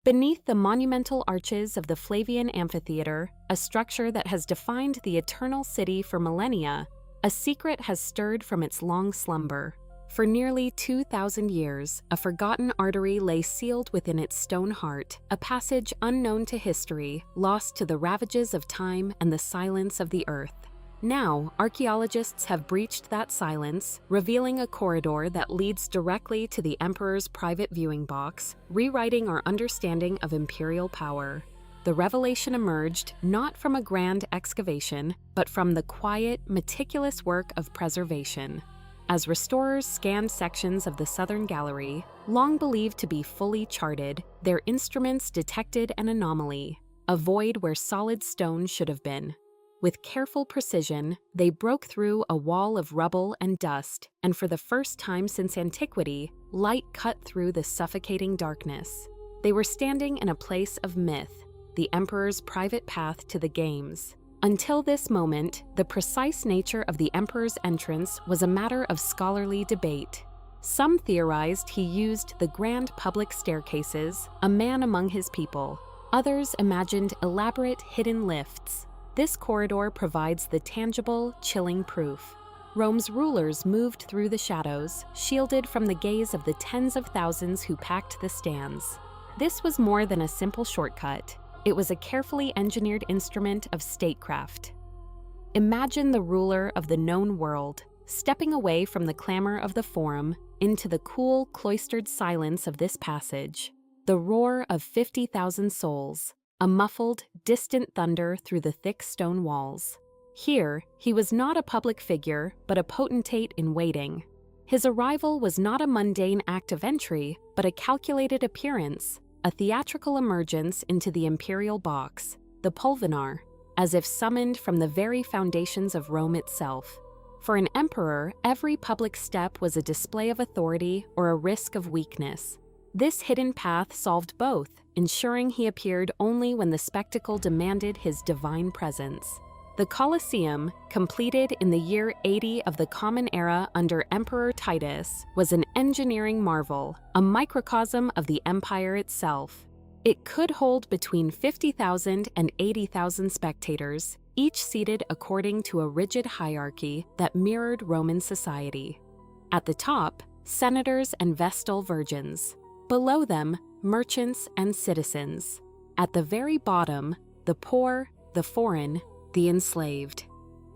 Beneath the monumental arches of the Flavian Amphitheater, a structure that has defined the eternal city for millennia, a secret has stirred from its long slumber. For nearly 2,000 years, a forgotten artery lay sealed within its stone heart, a passage unknown to history, lost to the ravages of time and the silence of the earth. Now, archaeologists have breached that silence, revealing a corridor that leads directly to the emperor's private viewing box, rewriting our understanding of imperial power. The revelation emerged not from a grand excavation, but from the quiet, meticulous work of preservation. As restorers scanned sections of the southern gallery, long believed to be fully charted, their instruments detected an anomaly, a void where solid stone should have been. With careful precision, they broke through a wall of rubble and dust, and for the first time since antiquity, light cut through the suffocating darkness. They were standing in a place of myth, the emperor's private path to the games. Until this moment, the precise nature of the emperor's entrance was a matter of scholarly debate. Some theorized he used the grand public staircases, a man among his people. Others imagined elaborate hidden lifts. This corridor provides the tangible, chilling proof. Rome's rulers moved through the shadows, shielded from the gaze of the tens of thousands who packed the stands. This was more than a simple shortcut. It was a carefully engineered instrument of statecraft. Imagine the ruler of the known world, stepping away from the clamor of the forum into the cool, cloistered silence of this passage. The roar of 50,000 souls, a muffled, distant thunder through the thick stone walls. Here, he was not a public figure, but a potentate in waiting. His arrival was not a mundane act of entry, but a calculated appearance, a theatrical emergence into the imperial box, the pulvinar, as if summoned from the very foundations of Rome itself. For an emperor, every public step was a display of authority or a risk of weakness. This hidden path solved both, ensuring he appeared only when the spectacle demanded his divine presence. The Colosseum, completed in the year 80 of the Common Era under Emperor Titus, was an engineering marvel, a microcosm of the empire itself. It could hold between 50,000 and 80,000 spectators, each seated according to a rigid hierarchy that mirrored Roman society. At the top, senators and vestal virgins. Below them, merchants and citizens. At the very bottom, the poor, the foreign, the enslaved.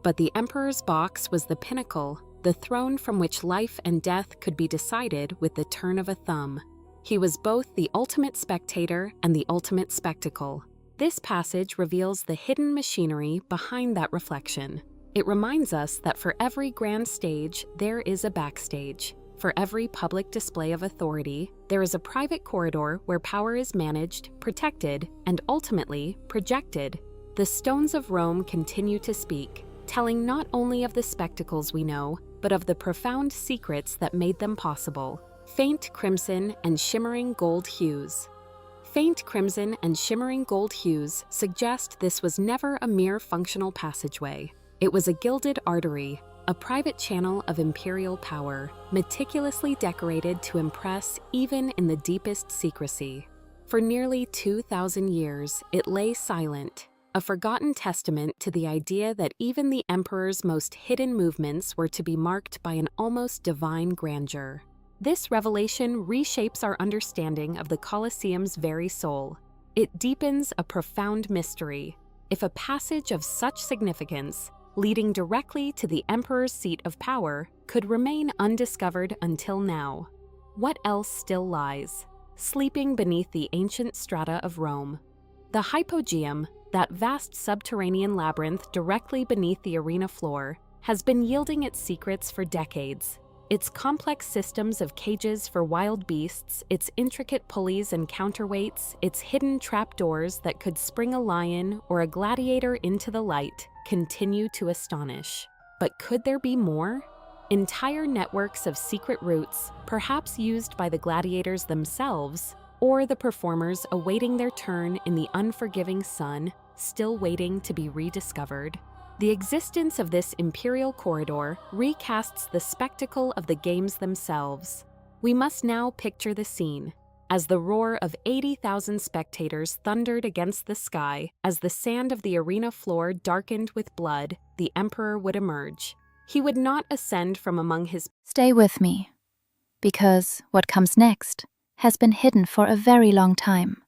But the emperor's box was the pinnacle, the throne from which life and death could be decided with the turn of a thumb. He was both the ultimate spectator and the ultimate spectacle. This passage reveals the hidden machinery behind that reflection. It reminds us that for every grand stage, there is a backstage. For every public display of authority, there is a private corridor where power is managed, protected, and ultimately projected. The stones of Rome continue to speak, telling not only of the spectacles we know, but of the profound secrets that made them possible. Faint crimson and shimmering gold hues. Faint crimson and shimmering gold hues suggest this was never a mere functional passageway. It was a gilded artery, a private channel of imperial power, meticulously decorated to impress even in the deepest secrecy. For nearly 2,000 years, it lay silent, a forgotten testament to the idea that even the emperor's most hidden movements were to be marked by an almost divine grandeur. This revelation reshapes our understanding of the Colosseum's very soul. It deepens a profound mystery. If a passage of such significance, leading directly to the emperor's seat of power, could remain undiscovered until now, what else still lies, sleeping beneath the ancient strata of Rome? The hypogeum, that vast subterranean labyrinth directly beneath the arena floor, has been yielding its secrets for decades. Its complex systems of cages for wild beasts, its intricate pulleys and counterweights, its hidden trapdoors that could spring a lion or a gladiator into the light, continue to astonish. But could there be more? Entire networks of secret routes, perhaps used by the gladiators themselves, or the performers awaiting their turn in the unforgiving sun, still waiting to be rediscovered. The existence of this imperial corridor recasts the spectacle of the games themselves. We must now picture the scene. as the roar of 80,000 spectators thundered against the sky, as the sand of the arena floor darkened with blood, the emperor would emerge. He would not ascend from among his... Stay with me, because what comes next has been hidden for a very long time,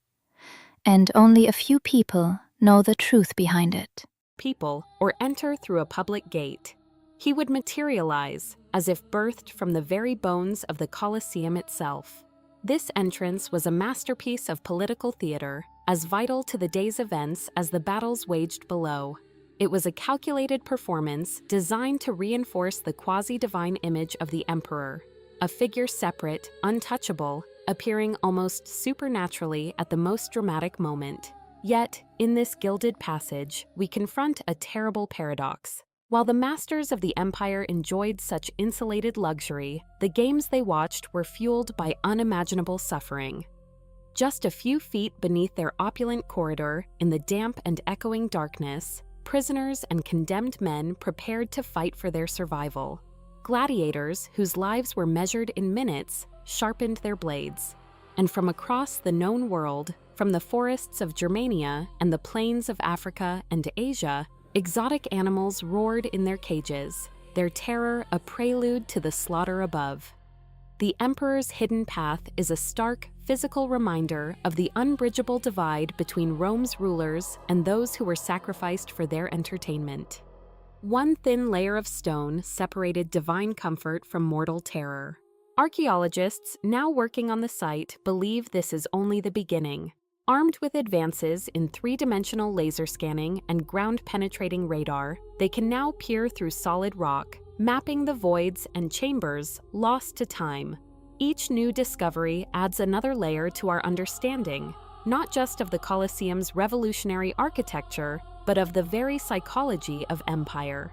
and only a few people know the truth behind it. people or enter through a public gate. He would materialize, as if birthed from the very bones of the Colosseum itself. This entrance was a masterpiece of political theater, as vital to the day's events as the battles waged below. It was a calculated performance designed to reinforce the quasi-divine image of the emperor, a figure separate, untouchable, appearing almost supernaturally at the most dramatic moment. Yet, in this gilded passage, we confront a terrible paradox. While the masters of the empire enjoyed such insulated luxury, the games they watched were fueled by unimaginable suffering. Just a few feet beneath their opulent corridor, in the damp and echoing darkness, prisoners and condemned men prepared to fight for their survival. Gladiators, whose lives were measured in minutes, sharpened their blades. And from across the known world, from the forests of Germania and the plains of Africa and Asia, exotic animals roared in their cages, their terror a prelude to the slaughter above. The emperor's hidden path is a stark, physical reminder of the unbridgeable divide between Rome's rulers and those who were sacrificed for their entertainment. One thin layer of stone separated divine comfort from mortal terror. Archaeologists now working on the site believe this is only the beginning. Armed with advances in three-dimensional laser scanning and ground-penetrating radar, they can now peer through solid rock, mapping the voids and chambers lost to time. Each new discovery adds another layer to our understanding, not just of the Colosseum's revolutionary architecture, but of the very psychology of empire.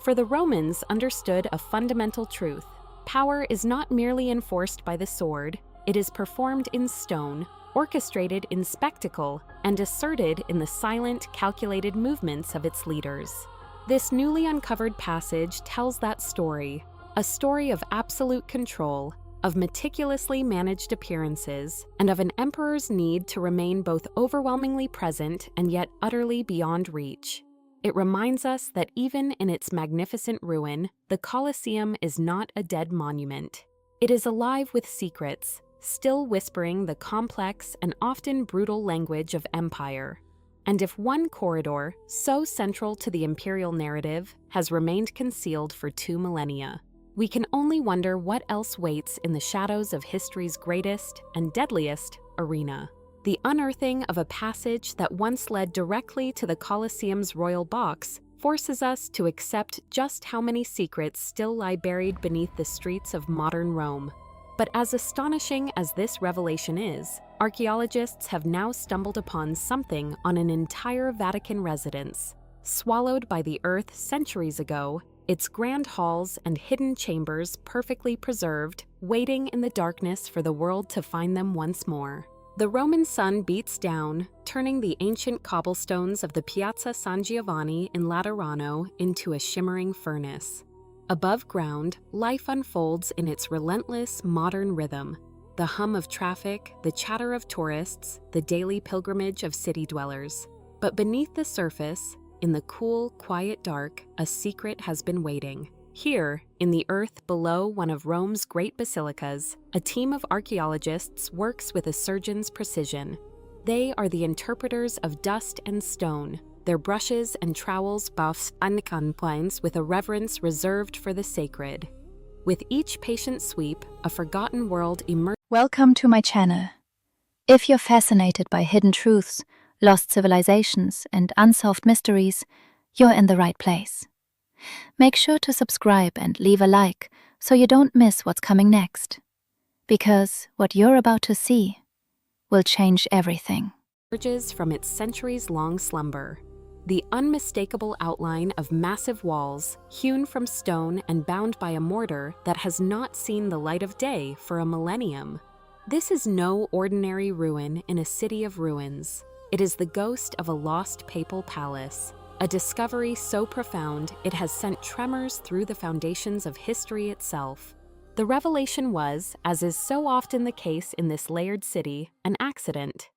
For the Romans understood a fundamental truth: power is not merely enforced by the sword, it is performed in stone, orchestrated in spectacle, and asserted in the silent, calculated movements of its leaders. This newly uncovered passage tells that story, a story of absolute control, of meticulously managed appearances, and of an emperor's need to remain both overwhelmingly present and yet utterly beyond reach. It reminds us that even in its magnificent ruin, the Colosseum is not a dead monument. It is alive with secrets, still whispering the complex and often brutal language of empire. And if one corridor, so central to the imperial narrative, has remained concealed for 2 millennia, we can only wonder what else waits in the shadows of history's greatest and deadliest arena. The unearthing of a passage that once led directly to the Colosseum's royal box forces us to accept just how many secrets still lie buried beneath the streets of modern Rome. But as astonishing as this revelation is, archaeologists have now stumbled upon something on an entire Vatican residence. Swallowed by the earth centuries ago, its grand halls and hidden chambers perfectly preserved, waiting in the darkness for the world to find them once more. The Roman sun beats down, turning the ancient cobblestones of the Piazza San Giovanni in Laterano into a shimmering furnace. Above ground, life unfolds in its relentless, modern rhythm. The hum of traffic, the chatter of tourists, the daily pilgrimage of city dwellers. But beneath the surface, in the cool, quiet dark, a secret has been waiting. Here, in the earth below one of Rome's great basilicas, a team of archaeologists works with a surgeon's precision. They are the interpreters of dust and stone, their brushes and trowels buffs unconfined with a reverence reserved for the sacred. With each patient sweep, a forgotten world emerges. Welcome to my channel. If you're fascinated by hidden truths, lost civilizations, and unsolved mysteries, you're in the right place. Make sure to subscribe and leave a like so you don't miss what's coming next. Because what you're about to see will change everything. Emerges from its centuries-long slumber. The unmistakable outline of massive walls, hewn from stone and bound by a mortar that has not seen the light of day for a millennium. This is no ordinary ruin in a city of ruins. It is the ghost of a lost papal palace, a discovery so profound it has sent tremors through the foundations of history itself. The revelation was, as is so often the case in this layered city, an accident.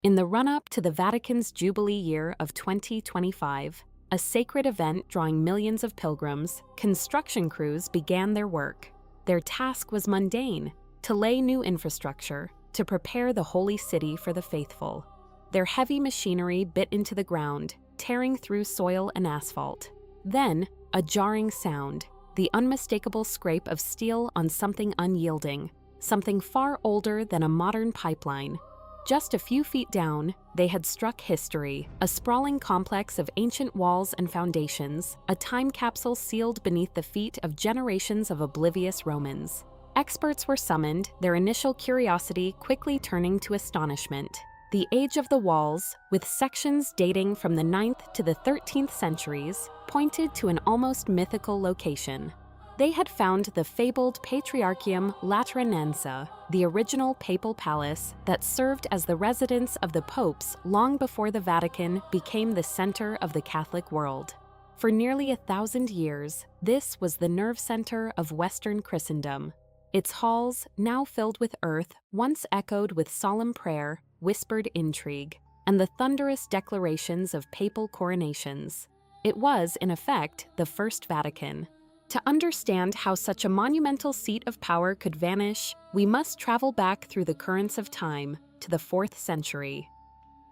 In the run-up to the Vatican's Jubilee year of 2025, a sacred event drawing millions of pilgrims, construction crews began their work. Their task was mundane: to lay new infrastructure, to prepare the holy city for the faithful. Their heavy machinery bit into the ground, tearing through soil and asphalt. Then, a jarring sound, the unmistakable scrape of steel on something unyielding, something far older than a modern pipeline. Just a few feet down, they had struck history, a sprawling complex of ancient walls and foundations, a time capsule sealed beneath the feet of generations of oblivious Romans. Experts were summoned, their initial curiosity quickly turning to astonishment. The age of the walls, with sections dating from the 9th to the 13th centuries, pointed to an almost mythical location. They had found the fabled Patriarchium Lateranense, the original papal palace that served as the residence of the popes long before the Vatican became the center of the Catholic world. For nearly 1,000 years, this was the nerve center of Western Christendom. Its halls, now filled with earth, once echoed with solemn prayer, whispered intrigue, and the thunderous declarations of papal coronations. It was, in effect, the First Vatican. To understand how such a monumental seat of power could vanish, we must travel back through the currents of time to the 4th century.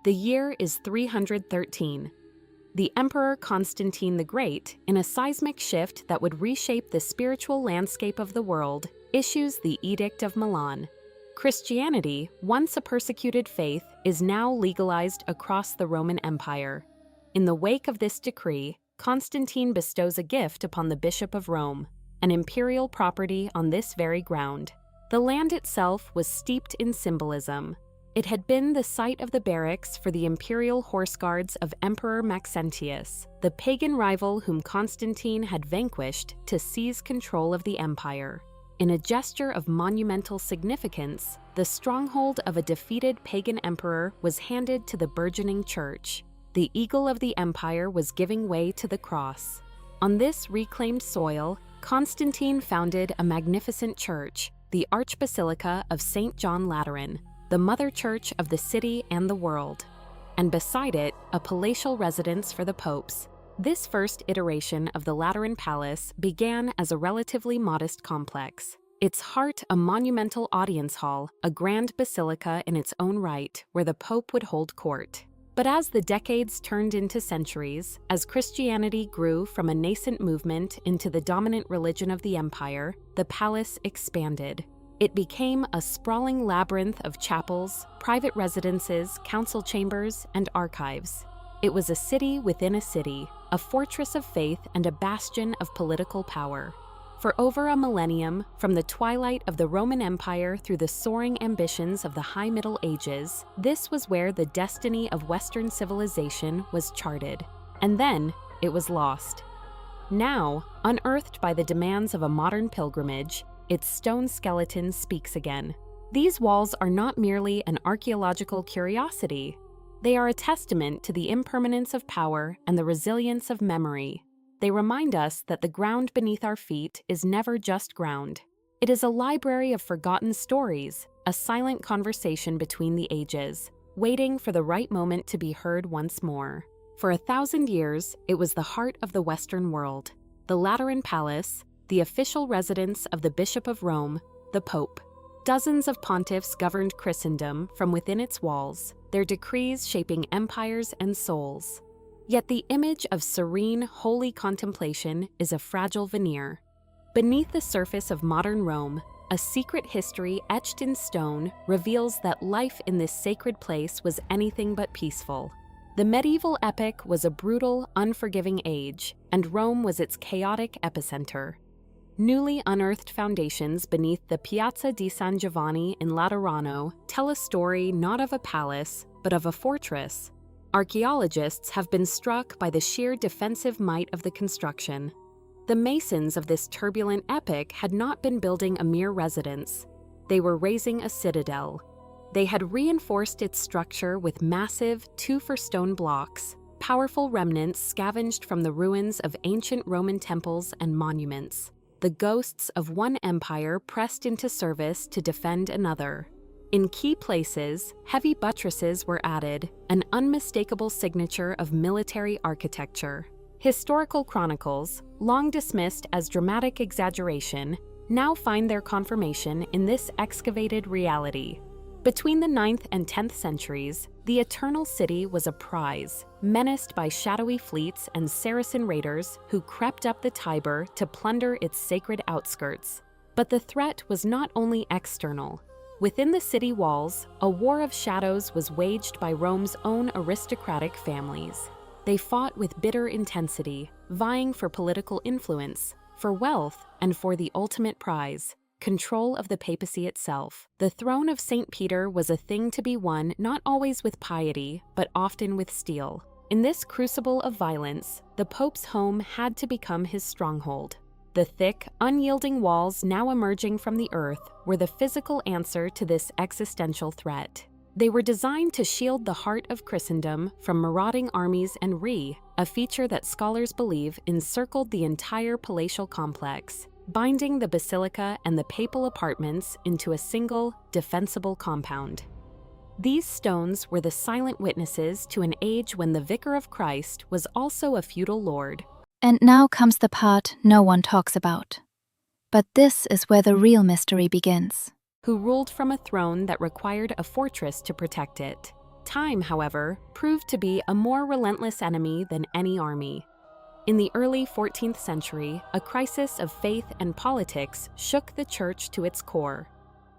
The year is 313. The Emperor Constantine the Great, in a seismic shift that would reshape the spiritual landscape of the world, issues the Edict of Milan. Christianity, once a persecuted faith, is now legalized across the Roman Empire. In the wake of this decree, Constantine bestows a gift upon the Bishop of Rome, an imperial property on this very ground. The land itself was steeped in symbolism. It had been the site of the barracks for the imperial horse guards of Emperor Maxentius, the pagan rival whom Constantine had vanquished to seize control of the empire. In a gesture of monumental significance, the stronghold of a defeated pagan emperor was handed to the burgeoning church. The eagle of the empire was giving way to the cross. On this reclaimed soil, Constantine founded a magnificent church, the Archbasilica of St. John Lateran, the mother church of the city and the world, and beside it, a palatial residence for the popes. This first iteration of the Lateran Palace began as a relatively modest complex. Its heart a monumental audience hall, a grand basilica in its own right, where the Pope would hold court. But as the decades turned into centuries, as Christianity grew from a nascent movement into the dominant religion of the empire, the palace expanded. It became a sprawling labyrinth of chapels, private residences, council chambers, and archives. It was a city within a city, a fortress of faith and a bastion of political power. For over a millennium, from the twilight of the Roman Empire through the soaring ambitions of the High Middle Ages, this was where the destiny of Western civilization was charted. And then, it was lost. Now, unearthed by the demands of a modern pilgrimage, its stone skeleton speaks again. These walls are not merely an archaeological curiosity. They are a testament to the impermanence of power and the resilience of memory. They remind us that the ground beneath our feet is never just ground. It is a library of forgotten stories, a silent conversation between the ages, waiting for the right moment to be heard once more. For 1,000 years, it was the heart of the Western world. The Lateran Palace, the official residence of the Bishop of Rome, the Pope. Dozens of pontiffs governed Christendom from within its walls, their decrees shaping empires and souls. Yet the image of serene, holy contemplation is a fragile veneer. Beneath the surface of modern Rome, a secret history etched in stone reveals that life in this sacred place was anything but peaceful. The medieval epoch was a brutal, unforgiving age, and Rome was its chaotic epicenter. Newly unearthed foundations beneath the Piazza di San Giovanni in Laterano tell a story not of a palace, but of a fortress. Archaeologists have been struck by the sheer defensive might of the construction. The masons of this turbulent epoch had not been building a mere residence. They were raising a citadel. They had reinforced its structure with massive, two-for-stone blocks, powerful remnants scavenged from the ruins of ancient Roman temples and monuments. The the ghosts of one empire pressed into service to defend another. In key places, heavy buttresses were added, an unmistakable signature of military architecture. Historical chronicles, long dismissed as dramatic exaggeration, now find their confirmation in this excavated reality. Between the 9th and 10th centuries, the Eternal City was a prize, menaced by shadowy fleets and Saracen raiders who crept up the Tiber to plunder its sacred outskirts. But the threat was not only external. Within the city walls, a war of shadows was waged by Rome's own aristocratic families. They fought with bitter intensity, vying for political influence, for wealth, and for the ultimate prize, control of the papacy itself. The throne of St. Peter was a thing to be won not always with piety, but often with steel. In this crucible of violence, the Pope's home had to become his stronghold. The thick, unyielding walls now emerging from the earth were the physical answer to this existential threat. They were designed to shield the heart of Christendom from marauding armies and a feature that scholars believe encircled the entire palatial complex, binding the basilica and the papal apartments into a single, defensible compound. These stones were the silent witnesses to an age when the Vicar of Christ was also a feudal lord. And now comes the part no one talks about. But this is where the real mystery begins. Who ruled from a throne that required a fortress to protect it. Time, however, proved to be a more relentless enemy than any army. In the early 14th century, a crisis of faith and politics shook the Church to its core.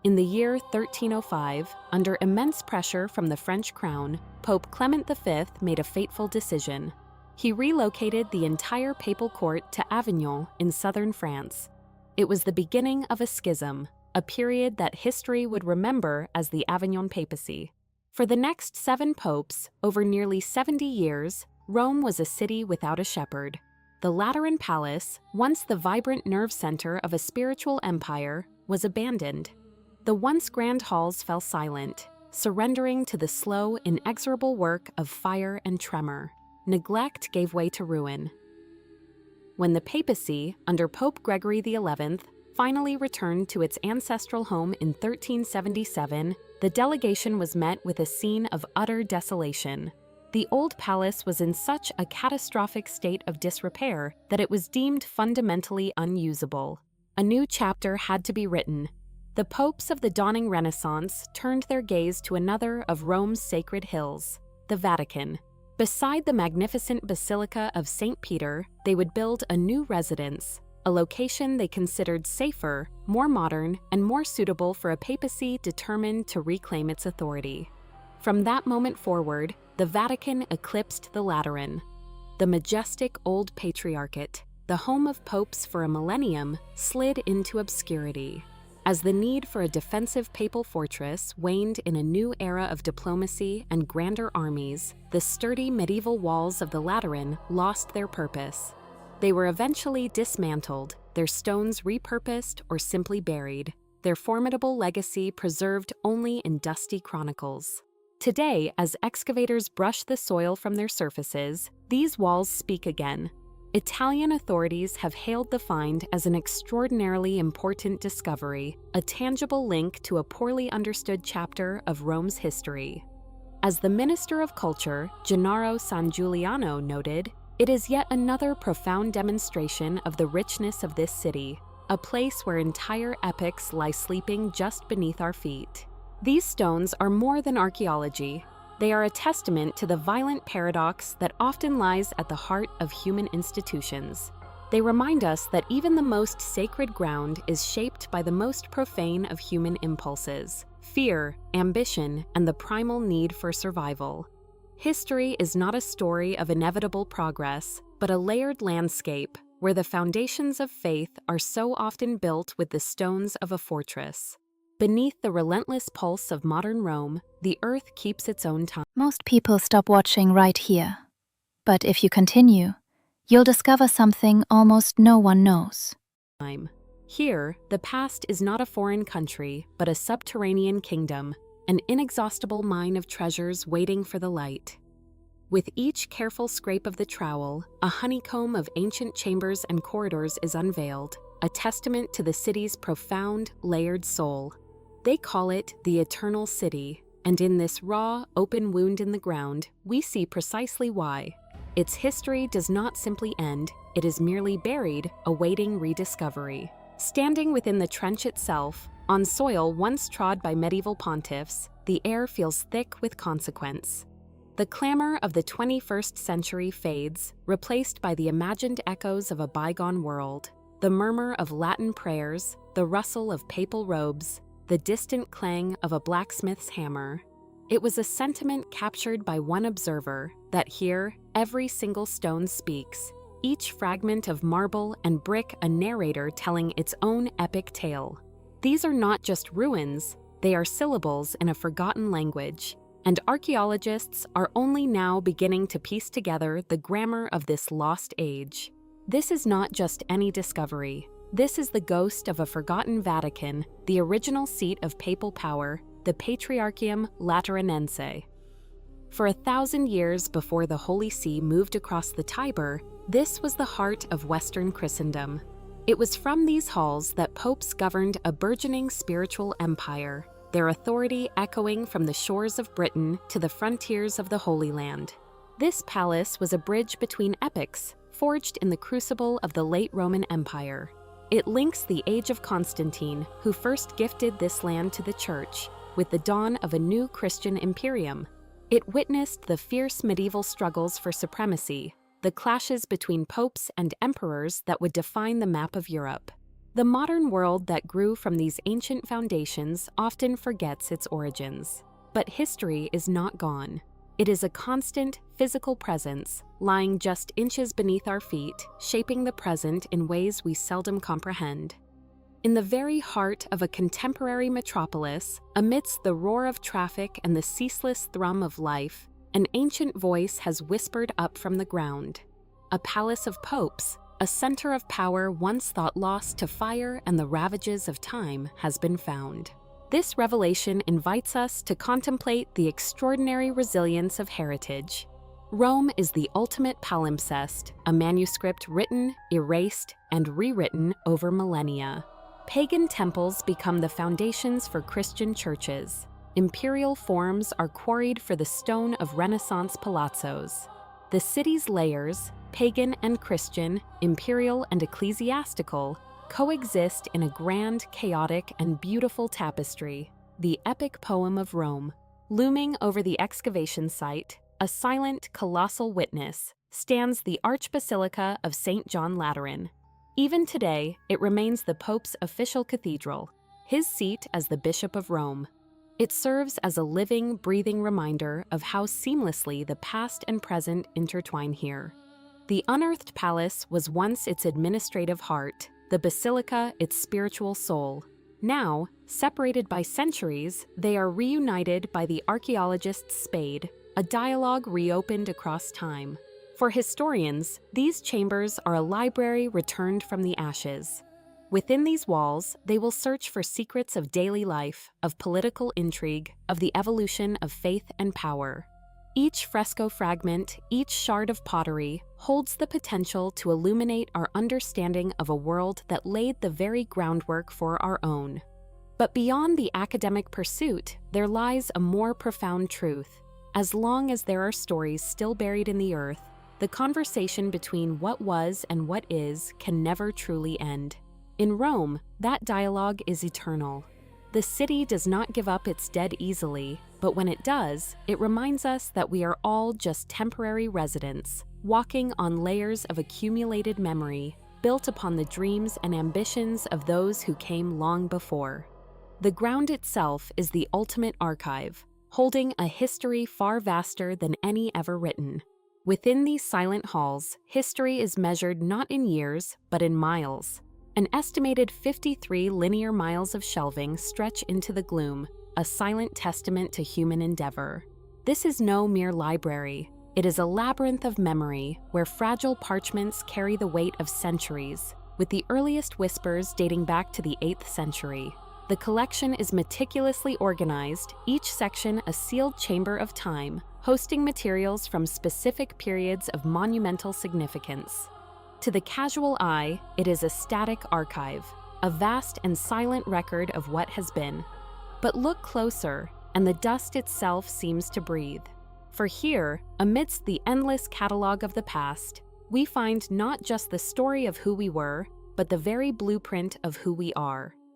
In the year 1305, under immense pressure from the French crown, Pope Clement V made a fateful decision. He relocated the entire papal court to Avignon in southern France. It was the beginning of a schism, a period that history would remember as the Avignon papacy. For the next 7 popes, over nearly 70 years, Rome was a city without a shepherd. The Lateran Palace, once the vibrant nerve center of a spiritual empire, was abandoned. The once grand halls fell silent, surrendering to the slow, inexorable work of fire and tremor. Neglect gave way to ruin. When the papacy, under Pope Gregory XI, finally returned to its ancestral home in 1377, the delegation was met with a scene of utter desolation. The old palace was in such a catastrophic state of disrepair that it was deemed fundamentally unusable. A new chapter had to be written. The popes of the dawning Renaissance turned their gaze to another of Rome's sacred hills, the Vatican. Beside the magnificent Basilica of St. Peter, they would build a new residence, a location they considered safer, more modern, and more suitable for a papacy determined to reclaim its authority. From that moment forward, the Vatican eclipsed the Lateran. The majestic old patriarchate, the home of popes for a millennium, slid into obscurity. As the need for a defensive papal fortress waned in a new era of diplomacy and grander armies, the sturdy medieval walls of the Lateran lost their purpose. They were eventually dismantled, their stones repurposed or simply buried, their formidable legacy preserved only in dusty chronicles. Today, as excavators brush the soil from their surfaces, these walls speak again. Italian authorities have hailed the find as an extraordinarily important discovery, a tangible link to a poorly understood chapter of Rome's history. As the Minister of Culture, Gennaro San Giuliano, noted, it is yet another profound demonstration of the richness of this city, a place where entire epochs lie sleeping just beneath our feet. These stones are more than archaeology. They are a testament to the violent paradox that often lies at the heart of human institutions. They remind us that even the most sacred ground is shaped by the most profane of human impulses: fear, ambition, and the primal need for survival. History is not a story of inevitable progress, but a layered landscape where the foundations of faith are so often built with the stones of a fortress. Beneath the relentless pulse of modern Rome, the earth keeps its own time. Most people stop watching right here. But if you continue, you'll discover something almost no one knows. Here, the past is not a foreign country, but a subterranean kingdom, an inexhaustible mine of treasures waiting for the light. With each careful scrape of the trowel, a honeycomb of ancient chambers and corridors is unveiled, a testament to the city's profound, layered soul. They call it the Eternal City, and in this raw, open wound in the ground, we see precisely why. Its history does not simply end, it is merely buried, awaiting rediscovery. Standing within the trench itself, on soil once trod by medieval pontiffs, the air feels thick with consequence. The clamor of the 21st century fades, replaced by the imagined echoes of a bygone world. The murmur of Latin prayers, the rustle of papal robes, the distant clang of a blacksmith's hammer. It was a sentiment captured by one observer that here, every single stone speaks, each fragment of marble and brick a narrator telling its own epic tale. These are not just ruins, they are syllables in a forgotten language, and archaeologists are only now beginning to piece together the grammar of this lost age. This is not just any discovery. This is the ghost of a forgotten Vatican, the original seat of papal power, the Patriarchium Lateranense. For 1,000 years before the Holy See moved across the Tiber, this was the heart of Western Christendom. It was from these halls that popes governed a burgeoning spiritual empire, their authority echoing from the shores of Britain to the frontiers of the Holy Land. This palace was a bridge between epochs, forged in the crucible of the late Roman Empire. It links the age of Constantine, who first gifted this land to the Church, with the dawn of a new Christian imperium. It witnessed the fierce medieval struggles for supremacy, the clashes between popes and emperors that would define the map of Europe. The modern world that grew from these ancient foundations often forgets its origins. But history is not gone. It is a constant, physical presence, lying just inches beneath our feet, shaping the present in ways we seldom comprehend. In the very heart of a contemporary metropolis, amidst the roar of traffic and the ceaseless thrum of life, an ancient voice has whispered up from the ground. A palace of popes, a center of power once thought lost to fire and the ravages of time, has been found. This revelation invites us to contemplate the extraordinary resilience of heritage. Rome is the ultimate palimpsest, a manuscript written, erased, and rewritten over millennia. Pagan temples become the foundations for Christian churches. Imperial forms are quarried for the stone of Renaissance palazzos. The city's layers, pagan and Christian, imperial and ecclesiastical, coexist in a grand, chaotic, and beautiful tapestry, the epic poem of Rome. Looming over the excavation site, a silent, colossal witness, stands the Archbasilica of St. John Lateran. Even today, it remains the Pope's official cathedral, his seat as the Bishop of Rome. It serves as a living, breathing reminder of how seamlessly the past and present intertwine here. The unearthed palace was once its administrative heart, the basilica its spiritual soul. Now, separated by centuries, they are reunited by the archaeologist's spade, a dialogue reopened across time. For historians, these chambers are a library returned from the ashes. Within these walls, they will search for secrets of daily life, of political intrigue, of the evolution of faith and power. Each fresco fragment, each shard of pottery, holds the potential to illuminate our understanding of a world that laid the very groundwork for our own. But beyond the academic pursuit, there lies a more profound truth. As long as there are stories still buried in the earth, the conversation between what was and what is can never truly end. In Rome, that dialogue is eternal. The city does not give up its dead easily, but when it does, it reminds us that we are all just temporary residents, walking on layers of accumulated memory, built upon the dreams and ambitions of those who came long before. The ground itself is the ultimate archive, holding a history far vaster than any ever written. Within these silent halls, history is measured not in years, but in miles. An estimated 53 linear miles of shelving stretch into the gloom, a silent testament to human endeavor. This is no mere library. It is a labyrinth of memory where fragile parchments carry the weight of centuries, with the earliest whispers dating back to the 8th century. The collection is meticulously organized, each section a sealed chamber of time, hosting materials from specific periods of monumental significance. To the casual eye, it is a static archive, a vast and silent record of what has been. But look closer, and the dust itself seems to breathe. For here, amidst the endless catalog of the past, we find not just the story of who we were, but the very blueprint of who we are.